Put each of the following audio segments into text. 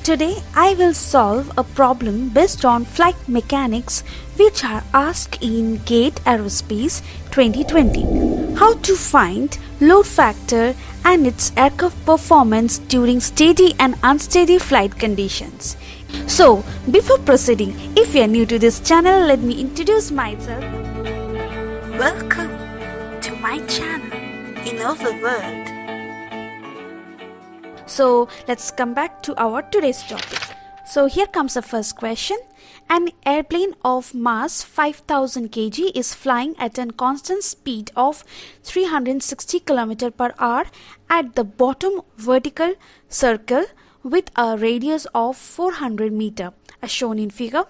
Today I will solve a problem based on flight mechanics which are asked in GATE Aerospace 2020. How to find load factor and its aircraft performance during steady and unsteady flight conditions. So, before proceeding, if you are new to this channel, let me introduce myself. Welcome to my channel, Innova World. So let's come back to our today's topic. So here comes the first question. An airplane of mass 5000 kg is flying at a constant speed of 360 km per hour at the bottom vertical circle with a radius of 400 meter as shown in figure.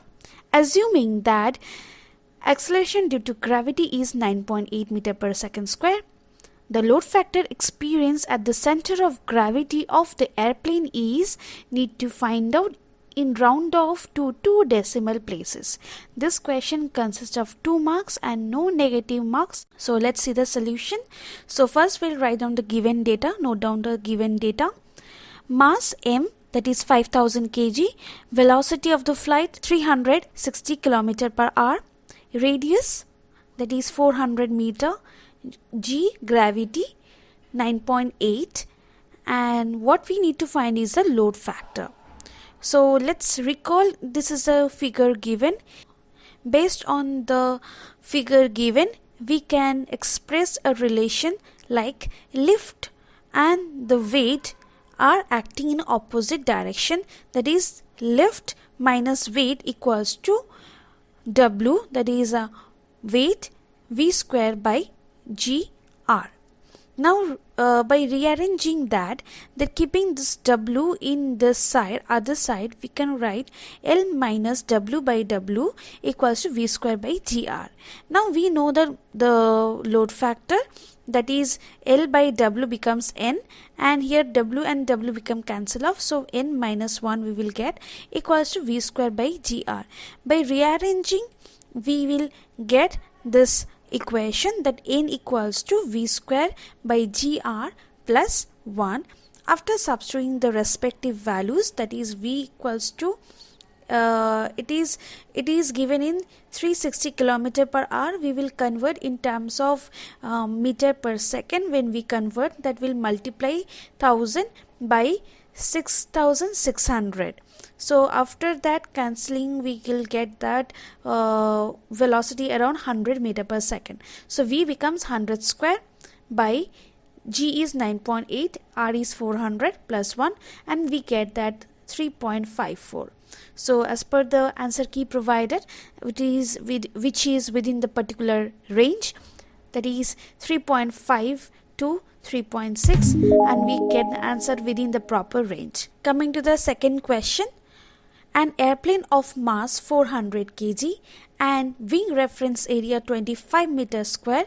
Assuming that acceleration due to gravity is 9.8 meter per second square, the load factor experienced at the center of gravity of the airplane is need to find out in round off to 2 decimal places. This question consists of 2 marks and no negative marks. So let's see the solution. So first we'll write down the given data. Note down the given data. Mass m, that is 5000 kg. Velocity of the flight 360 km per hour. Radius, that is 400 meter. G, gravity 9.8, and what we need to find is the load factor. So let's recall, this is a figure given. Based on the figure given, we can express a relation like lift and the weight are acting in opposite direction, that is lift minus weight equals to W, that is a weight V square by GR. Now by rearranging that keeping this W in this side, other side, we can write L minus W by W equals to V square by GR. Now we know that the load factor, that is L by W becomes N, and here W and W become cancel off, so N minus 1 we will get equals to V square by GR. By rearranging we will get this equation that N equals to V square by GR plus 1. After substituting the respective values, that is V equals to it is given in 360 km per hour. We will convert in terms of meter per second. When we convert, that will multiply 1000 by 6600. So after that cancelling, we will get that velocity around 100 meter per second. So V becomes 100 square by G is 9.8, R is 400 plus 1, and we get that 3.54. So as per the answer key provided, which is within the particular range, that is 3.5 to 3.6, and we get the answer within the proper range. Coming to the second question. An airplane of mass 400 kg and wing reference area 25 meters square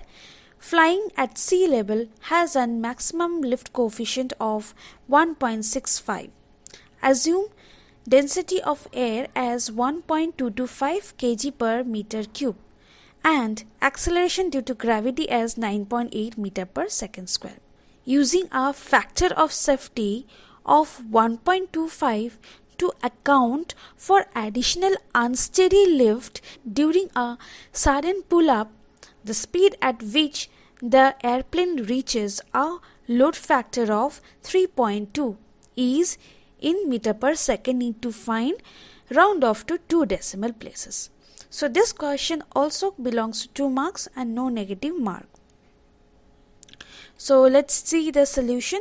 flying at sea level has a maximum lift coefficient of 1.65. Assume density of air as 1.225 kg per meter cube and acceleration due to gravity as 9.8 meter per second square. Using a factor of safety of 1.25 to account for additional unsteady lift during a sudden pull-up, the speed at which the airplane reaches a load factor of 3.2 is in meter per second. Need to find round off to 2 decimal places. So this question also belongs to 2 marks and no negative mark. So let's see the solution.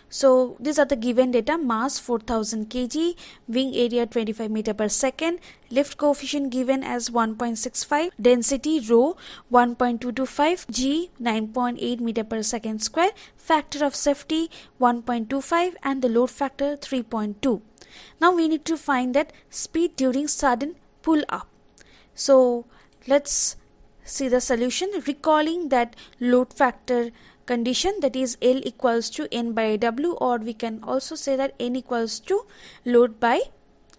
So these are the given data. Mass 4000 kg, wing area 25 meter per second, lift coefficient given as 1.65, density rho 1.225, G 9.8 meter per second square, factor of safety 1.25, and the load factor 3.2. Now we need to find that speed during sudden pull up. So let's see the solution. Recalling that load factor condition, that is L equals to N by W, or we can also say that N equals to load by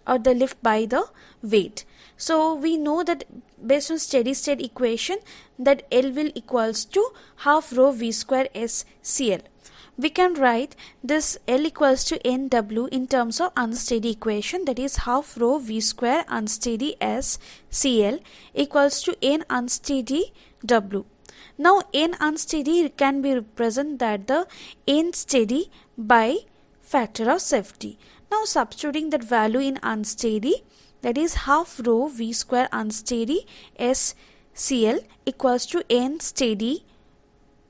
or the lift by the weight. So we know that based on steady state equation that L will equals to half rho V square S CL. we can write this L equals to NW in terms of unsteady equation, that is half rho V square unsteady S CL equals to N unsteady W. Now N unsteady can be represented that the N steady by factor of safety. Now substituting that value in unsteady, that is half rho V square unsteady S CL equals to N steady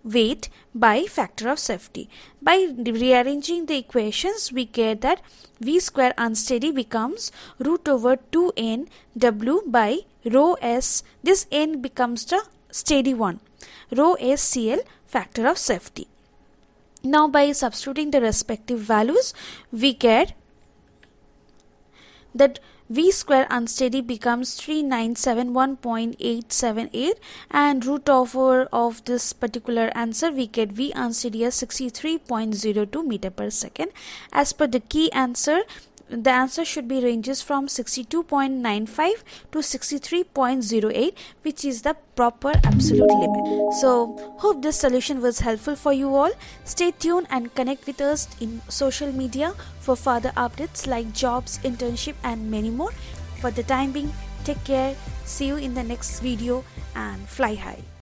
weight by factor of safety. By rearranging the equations, we get that V square unsteady becomes root over 2n W by rho S. This n becomes the steady one, rho S CL factor of safety. Now by substituting the respective values, we get that V square unsteady becomes 3971.878 and root over of this particular answer we get V unsteady as 63.02 meter per second. As per the key answer, the answer should be ranges from 62.95 to 63.08, which is the proper absolute limit. So hope this solution was helpful for you all. Stay tuned and connect with us in social media for further updates like jobs, internship and many more. For the time being, take care, see you in the next video and fly high.